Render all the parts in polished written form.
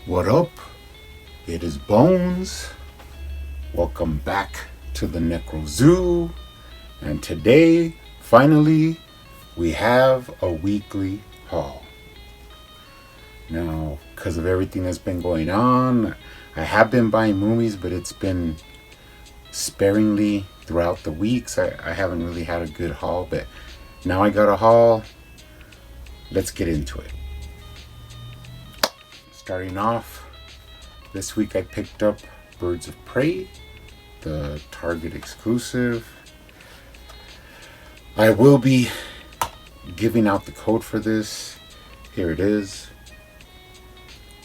What up? It is Bones. Welcome back to the Necro Zoo. And today, finally, we have a weekly haul. Now, because of everything that's been going on, I have been buying movies, but it's been sparingly throughout the weeks. I haven't really had a good haul, but now I got a haul. Let's get into it. Starting off, this week I picked up Birds of Prey, the Target exclusive. I will be giving out the code for this. Here it is.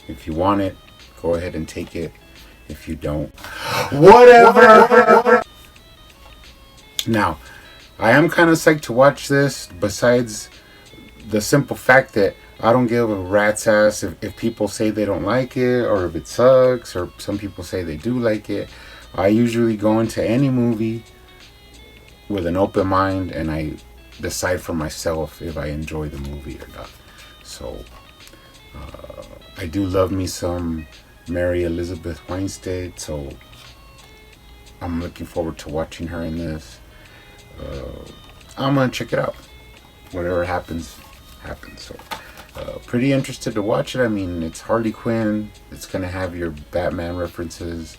If you want it, go ahead and take it. If you don't, whatever. Now, I am kind of psyched to watch this, besides the simple fact that I don't give a rat's ass if people say they don't like it or if it sucks, or some people say they do like it. I usually go into any movie with an open mind and I decide for myself if I enjoy the movie or not. So I do love me some Mary Elizabeth Winstead, so I'm looking forward to watching her in this. I'm gonna check it out. Whatever happens, happens. So pretty interested to watch it. I mean, it's Harley Quinn. It's gonna have your Batman references.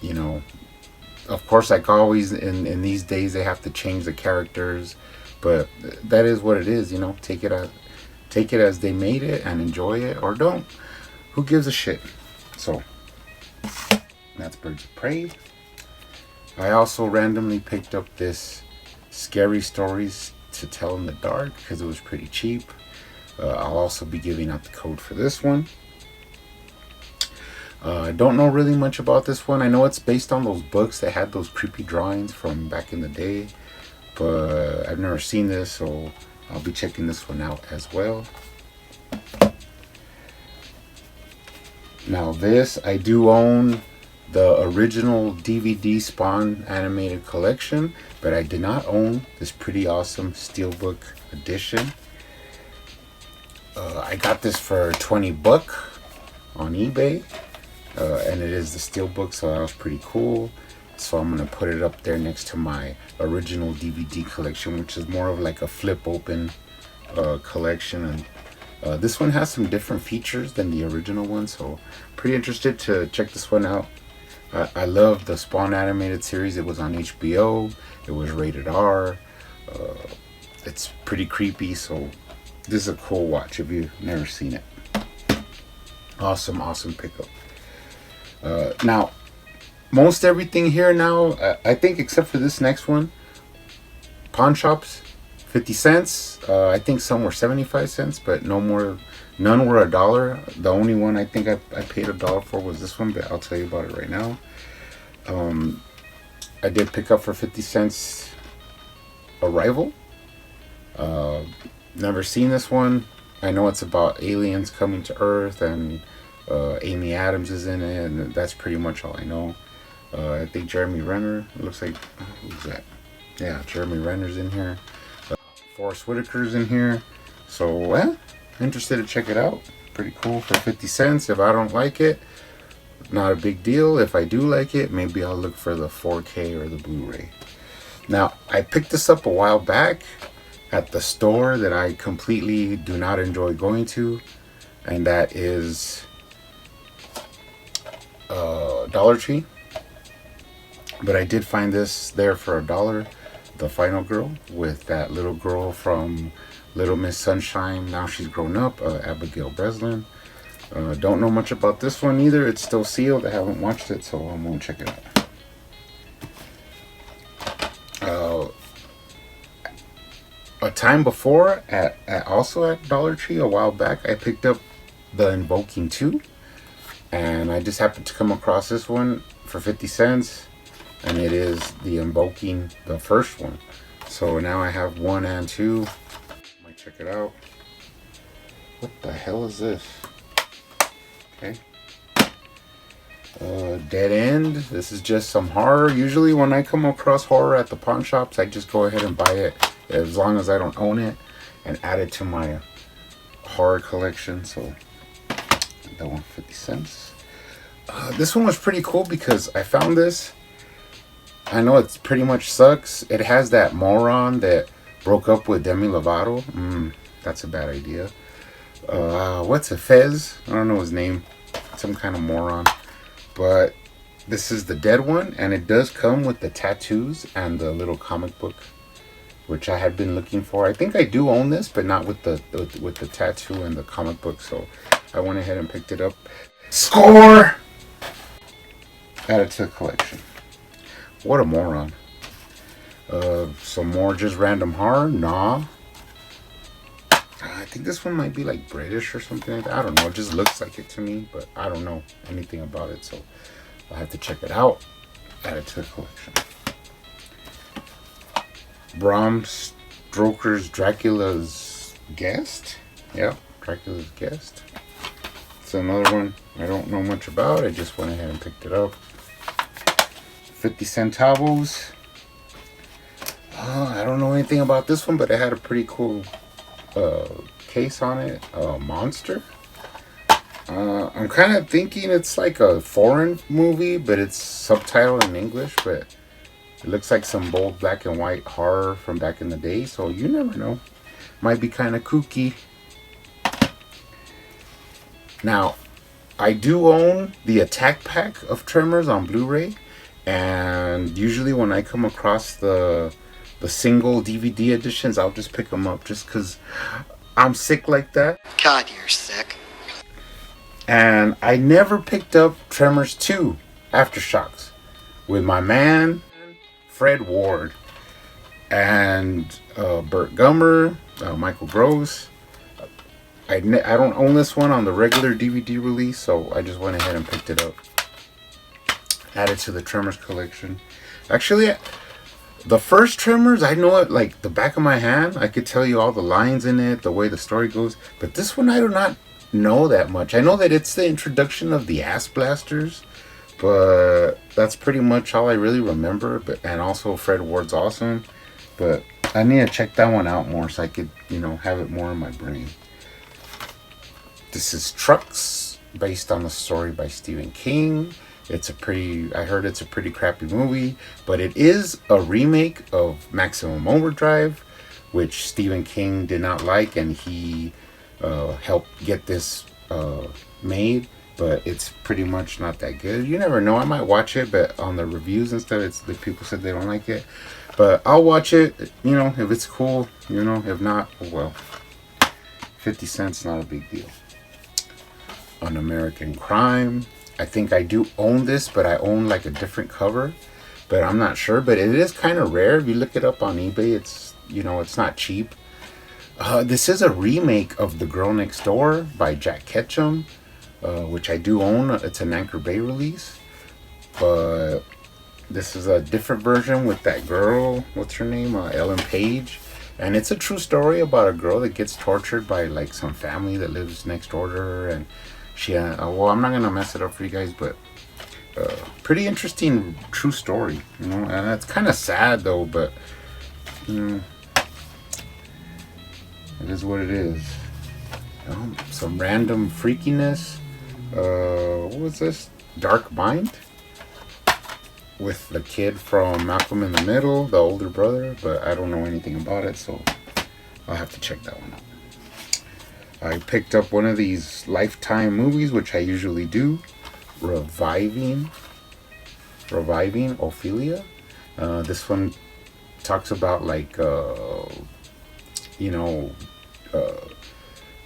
You know, of course, like always in these days, they have to change the characters, but that is what it is. You know, take it as they made it and enjoy it, or don't. Who gives a shit? So that's Birds of Prey. I also randomly picked up this Scary Stories to Tell in the Dark because it was pretty cheap. I'll also be giving out the code for this one. I don't know really much about this one. I know it's based on those books that had those creepy drawings from back in the day, but I've never seen this, so I'll be checking this one out as well. Now this, I do own the original DVD Spawn animated collection, but I did not own this pretty awesome Steelbook edition. I got this for $20 on eBay, and it is the Steelbook, so that was pretty cool. So I'm gonna put it up there next to my original DVD collection, which is more of like a flip open collection. And this one has some different features than the original one, so pretty interested to check this one out. I love the Spawn animated series. It was on HBO. It was rated R. It's pretty creepy, so this is a cool watch if you've never seen it. Awesome pickup. Now, most everything here now, I think except for this next one, pawn shops, 50 cents. I think some were 75 cents, but none were $1. The only one I think I paid $1 for was this one, but I'll tell you about it right now. I did pick up for 50 cents Arrival. Never seen this one. I know it's about aliens coming to Earth, and Amy Adams is in it, and that's pretty much all I know. I think Jeremy Renner, it looks like, who's that? Yeah, Jeremy Renner's in here. Forrest Whitaker's in here. So, interested to check it out. Pretty cool for 50 cents. If I don't like it, not a big deal. If I do like it, maybe I'll look for the 4K or the Blu-ray. Now, I picked this up a while back at the store that I completely do not enjoy going to, and that is Dollar Tree. But I did find this there for $1. The Final Girl, with that little girl from Little Miss Sunshine. Now she's grown up, Abigail Breslin. Don't know much about this one either. It's still sealed. I haven't watched it, so I won't check it out. A time before, also at Dollar Tree a while back, I picked up The Invoking 2, and I just happened to come across this one for 50 cents. And it is The Invoking, the first one. So now I have 1 and 2. Might check it out. What the hell is this? Okay. Dead End. This is just some horror. Usually when I come across horror at the pawn shops, I just go ahead and buy it, as long as I don't own it, and add it to my horror collection. So That one 50 cents. This one was pretty cool because I found this. I know it pretty much sucks. It has that moron that broke up with Demi Lovato. That's a bad idea. What's a Fez? I don't know his name. Some kind of moron. But this is the dead one, and it does come with the tattoos and the little comic book, which I had been looking for. I think I do own this, but not with the tattoo and the comic book. So I went ahead and picked it up. Score! Added to the collection. What a moron. Some more just random horror? Nah. I think this one might be like British or something like that. I don't know. It just looks like it to me, but I don't know anything about it. So I'll have to check it out. Add it to the collection. Bram Stoker's Dracula's Guest. Yeah, Dracula's Guest. It's another one I don't know much about. I just went ahead and picked it up. 50 centavos. I don't know anything about this one, but it had a pretty cool case on it. Monster. I'm kind of thinking it's like a foreign movie, but it's subtitled in English, but it looks like some bold black and white horror from back in the day, so you never know. Might be kind of kooky. Now, I do own the Attack Pack of Tremors on Blu-ray, and usually when I come across the single DVD editions, I'll just pick them up just because I'm sick like that. God, you're sick. And I never picked up Tremors 2 Aftershocks with my man Fred Ward and Burt Gummer, Michael Gross. I don't own this one on the regular DVD release, so I just went ahead and picked it up. Added to the Tremors collection. Actually, the first Tremors, I know it like the back of my hand. I could tell you all the lines in it, the way the story goes. But this one, I do not know that much. I know that it's the introduction of the Ass Blasters, but that's pretty much all I really remember. And also Fred Ward's awesome. But I need to check that one out more so I could, have it more in my brain. This is Trucks, based on the story by Stephen King. I heard it's a pretty crappy movie, but it is a remake of Maximum Overdrive, which Stephen King did not like, and he helped get this made, but it's pretty much not that good. You never know, I might watch it, but on the reviews and stuff, the people said they don't like it. But I'll watch it, if it's cool, if not, oh well. 50 cents, not a big deal. An American Crime. I think I do own this, but I own like a different cover, but I'm not sure. But it is kind of rare. If you look it up on eBay, it's it's not cheap. This is a remake of The Girl Next Door by Jack Ketchum, which I do own. It's an Anchor Bay release, but this is a different version with that girl. What's her name? Ellen Page. And it's a true story about a girl that gets tortured by like some family that lives next door to her, and she, I'm not gonna mess it up for you guys, but pretty interesting true story, and it's kind of sad though, but it is what it is. Some random freakiness. What was this? Dark Mind with the kid from Malcolm in the Middle, the older brother, but I don't know anything about it, so I'll have to check that one out. I picked up one of these Lifetime movies, which I usually do. Reviving Ophelia. This one talks about like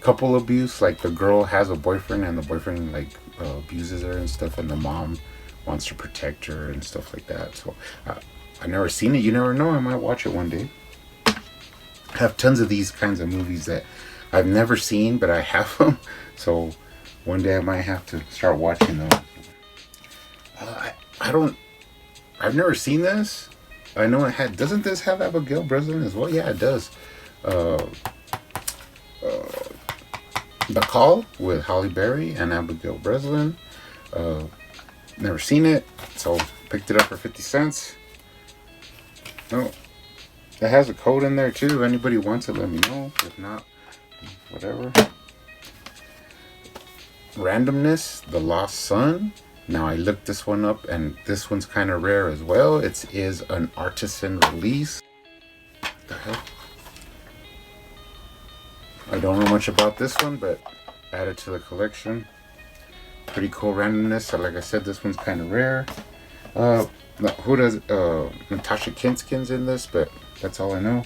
couple abuse. Like the girl has a boyfriend, and the boyfriend like abuses her and stuff, and the mom wants to protect her and stuff like that. So I've never seen it. You never know, I might watch it one day. I have tons of these kinds of movies that I've never seen, but I have them. So one day I might have to start watching them. I've never seen this. I know doesn't this have Abigail Breslin as well? Yeah, it does. The Call with Halle Berry and Abigail Breslin. Never seen it, so picked it up for 50 cents. Oh, it has a code in there too. If anybody wants it, let me know. If not, whatever. Randomness, The Lost Sun. Now I looked this one up, and this one's kind of rare as well. It is an artisan release. What the hell? I don't know much about this one, but added to the collection. Pretty cool randomness. Like I said, this one's kind of rare. Who does Natasha Kinskin's in this, but that's all I know.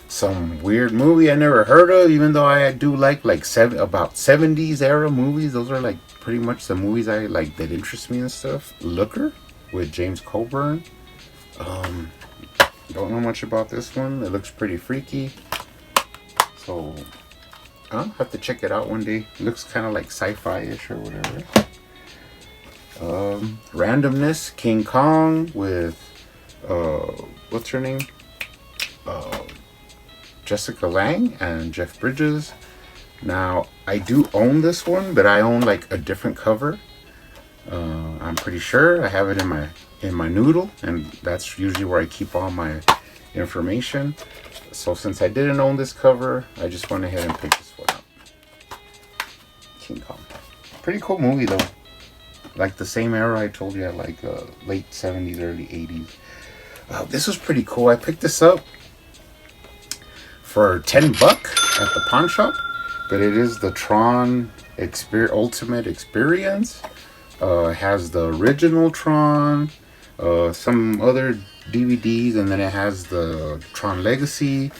Some weird movie I never heard of, even though I do like about 70s era movies. Those are like pretty much the movies I like that interest me and stuff. Looker with James Coburn. Don't know much about this one. It looks pretty freaky, so I'll have to check it out one day. It looks kind of like sci-fi-ish or whatever. Randomness, King Kong with what's her name? Jessica Lange and Jeff Bridges. Now I do own this one, but I own like a different cover. I'm pretty sure I have it in my noodle, and that's usually where I keep all my information. So since I didn't own this cover, I just went ahead and picked this one up. King Kong. Pretty cool movie though. Like the same era I told you, I like late 70s, early 80s. This was pretty cool. I picked this up for $10 at the pawn shop, but it is the Tron Ultimate Experience. It has the original Tron, some other DVDs, and then it has the Tron Legacy.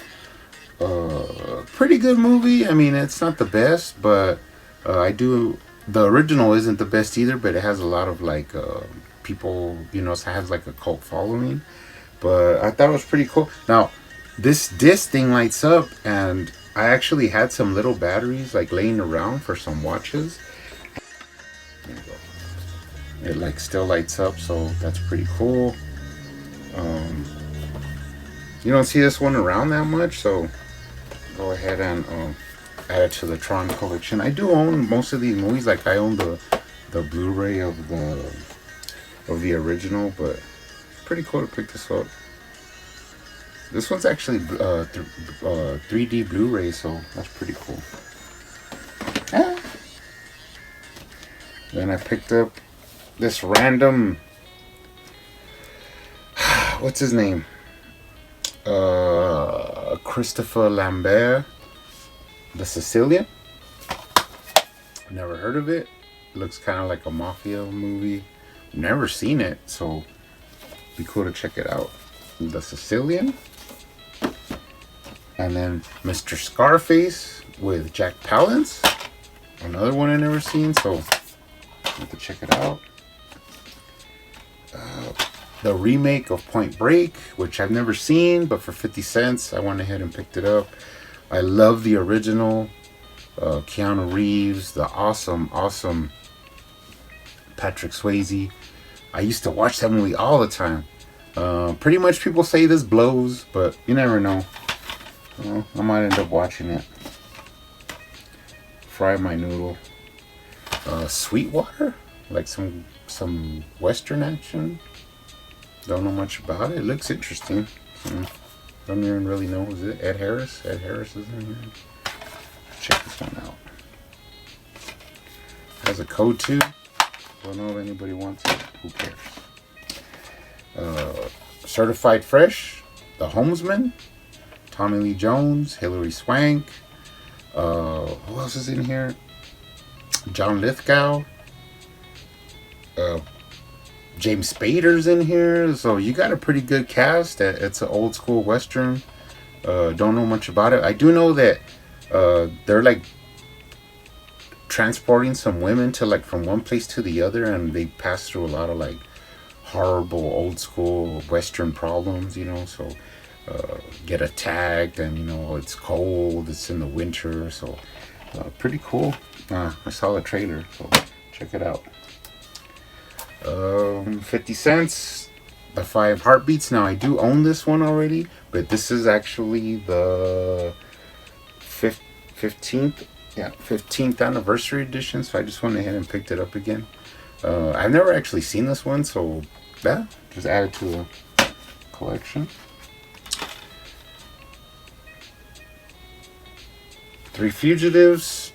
Pretty good movie. I mean, it's not the best, but the original isn't the best either, but it has a lot of like people, it has like a cult following. But I thought it was pretty cool. Now, this disc thing lights up, and I actually had some little batteries like laying around for some watches. There you go. It like still lights up, so that's pretty cool. You don't see this one around that much, so go ahead and add it to the Tron collection. I do own most of these movies. Like I own the Blu-ray of the original, but it's pretty cool to pick this up. This one's actually 3D Blu-ray, so that's pretty cool. Then I picked up this random, what's his name? Christopher Lambert, The Sicilian. Never heard of it. Looks kind of like a mafia movie. Never seen it, so it'd be cool to check it out. The Sicilian. And then Mr. Scarface with Jack Palance. Another one I never seen, so I have to check it out. The remake of Point Break, which I've never seen, but for 50 cents, I went ahead and picked it up. I love the original. Keanu Reeves, the awesome Patrick Swayze. I used to watch that movie all the time. Pretty much people say this blows, but you never know. Well, I might end up watching it. Fry my noodle. Sweetwater? Like some Western action. Don't know much about it. It looks interesting. Don't even really know. Is it Ed Harris? Ed Harris is in here. Check this one out. Has a code too. Don't know if anybody wants it. Who cares? Certified Fresh. The Homesman. Tommy Lee Jones. Hilary Swank. Who else is in here? John Lithgow. James Spader's in here, so you got a pretty good cast. It's an old school Western. Don't know much about it. I do know that they're like transporting some women to like from one place to the other, and they pass through a lot of like horrible old school Western problems, so get attacked, and it's cold, it's in the winter, so pretty cool. I saw the trailer, so check it out. 50 cents. The 5 Heartbeats. Now I do own this one already, but this is actually the 15th anniversary edition, so I just went ahead and picked it up again. I've never actually seen this one, so yeah, just add it to the collection. Three Fugitives,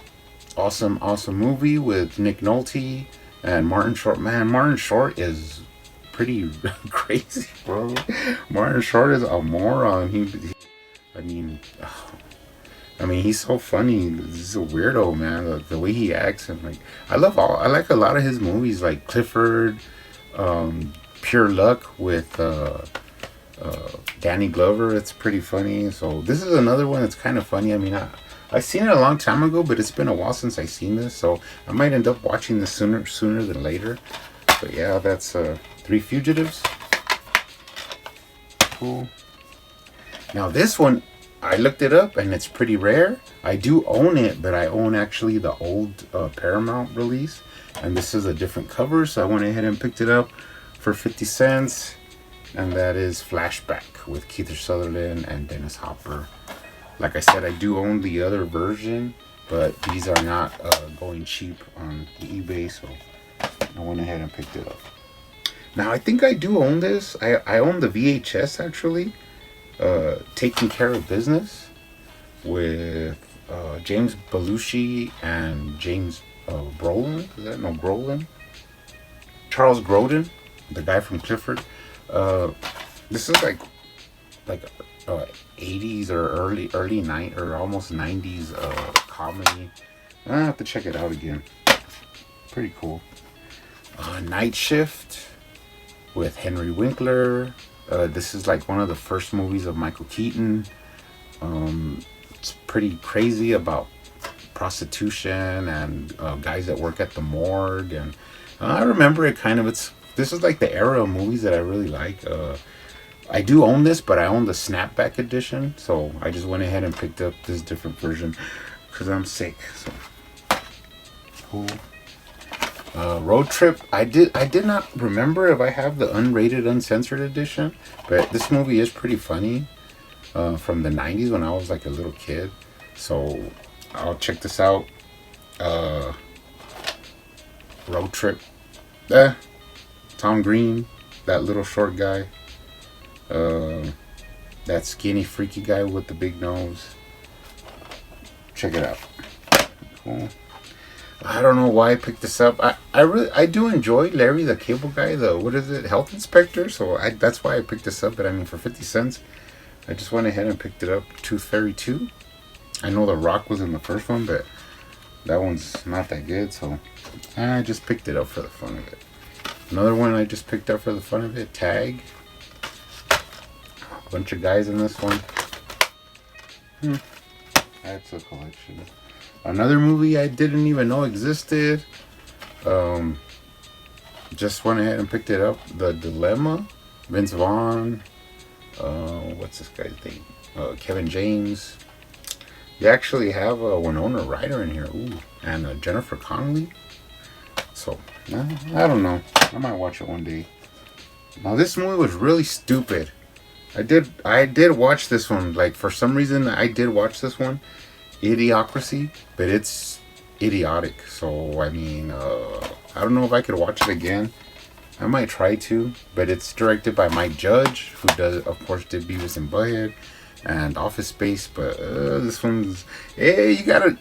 awesome movie with Nick Nolte and Martin Short. Man, Martin Short is pretty crazy, bro. Martin Short is a moron. I mean, he's so funny. He's a weirdo, man. The way he acts and like, I like a lot of his movies, like Clifford, Pure Luck with Danny Glover. It's pretty funny. So this is another one that's kind of funny. I mean, I seen it a long time ago, but it's been a while since I seen this, so I might end up watching this sooner than later. But yeah, that's Three Fugitives. Cool. Now this one, I looked it up and it's pretty rare. I do own it, but I own actually the old Paramount release, and this is a different cover, so I went ahead and picked it up for 50 cents. And that is Flashback with Kiefer Sutherland and Dennis Hopper. Like I said, I do own the other version, but these are not going cheap on the eBay, so I went ahead and picked it up. Now, I think I do own this. I own the VHS, actually. Taking Care of Business with James Belushi and James Brolin. Is that? No, Brolin? Charles Grodin, the guy from Clifford. This is like 80s or early or almost 90s comedy. I have to check it out again. Pretty cool. Night Shift with Henry Winkler. This is like one of the first movies of Michael Keaton. It's pretty crazy about prostitution and guys that work at the morgue, and I remember it kind of. This is like the era of movies that I really like. I do own this, but I own the snapback edition, so I just went ahead and picked up this different version because I'm sick. So cool. Road Trip. I did not remember if I have the unrated, uncensored edition, but this movie is pretty funny. From the 90s when I was like a little kid, so I'll check this out. Road Trip. Tom Green, that little short guy. That skinny freaky guy with the big nose. Check it out. Cool. I don't know why I picked this up. I do enjoy Larry the Cable Guy, the what is it, health inspector. So that's why I picked this up. But I mean, for 50 cents, I just went ahead and picked it up. Tooth Fairy 2. I know The Rock was in the first one, but that one's not that good. So I just picked it up for the fun of it. Another one I just picked up for the fun of it, Tag. A bunch of guys in this one. That's a collection. Another movie I didn't even know existed. Just went ahead and picked it up. The Dilemma. Vince Vaughn. What's this guy's name? Kevin James. You actually have a Winona Ryder in here. Ooh. And Jennifer Connelly. So, I don't know. I might watch it one day. Now, this movie was really stupid. I did watch this one. Like, for some reason, I did watch this one. Idiocracy. But it's idiotic. So, I mean, I don't know if I could watch it again. I might try to. But it's directed by Mike Judge, who of course, did Beavis and Butthead and Office Space. But this one's... Hey, you gotta...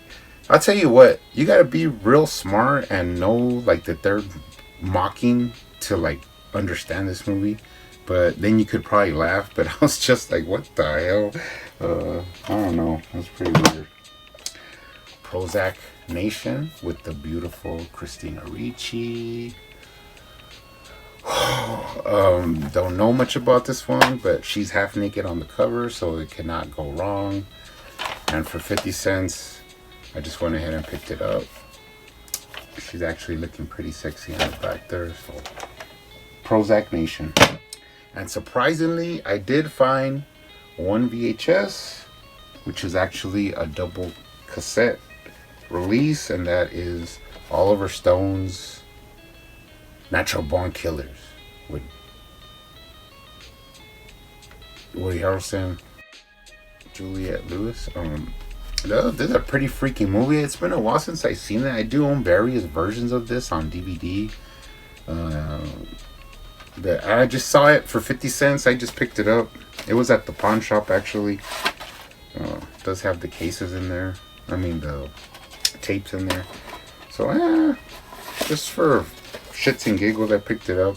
I'll tell you what, you gotta be real smart and know like that they're mocking to like understand this movie. But then you could probably laugh. But I was just like, what the hell? I don't know. That's pretty weird. Prozac Nation with the beautiful Christina Ricci. Don't know much about this one, but she's half naked on the cover, so it cannot go wrong. And for 50 cents, I just went ahead and picked it up. She's actually looking pretty sexy on the back there. So, Prozac Nation. And surprisingly, I did find one VHS, which is actually a double cassette release, and that is Oliver Stone's Natural Born Killers with Woody Harrelson, Juliette Lewis. This is a pretty freaky movie. It's been a while since I've seen it. I do own various versions of this on DVD. I just saw it for 50 cents. I just picked it up. It was at the pawn shop, actually. It does have the cases in there. I mean the tapes in there. So just for shits and giggles, I picked it up.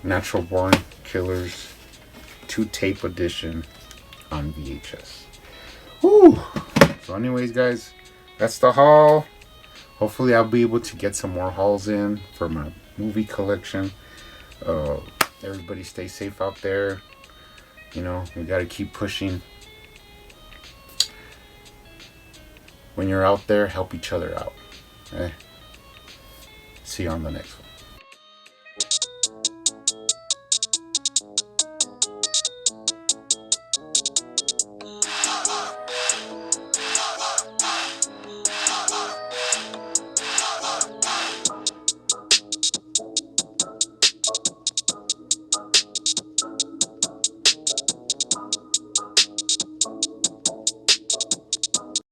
Natural Born Killers 2 tape edition on VHS. Woo! So anyways, guys, that's the haul. Hopefully I'll be able to get some more hauls in for my movie collection. Everybody stay safe out there. You know, we gotta keep pushing. When you're out there, help each other out. Okay? See you on the next one.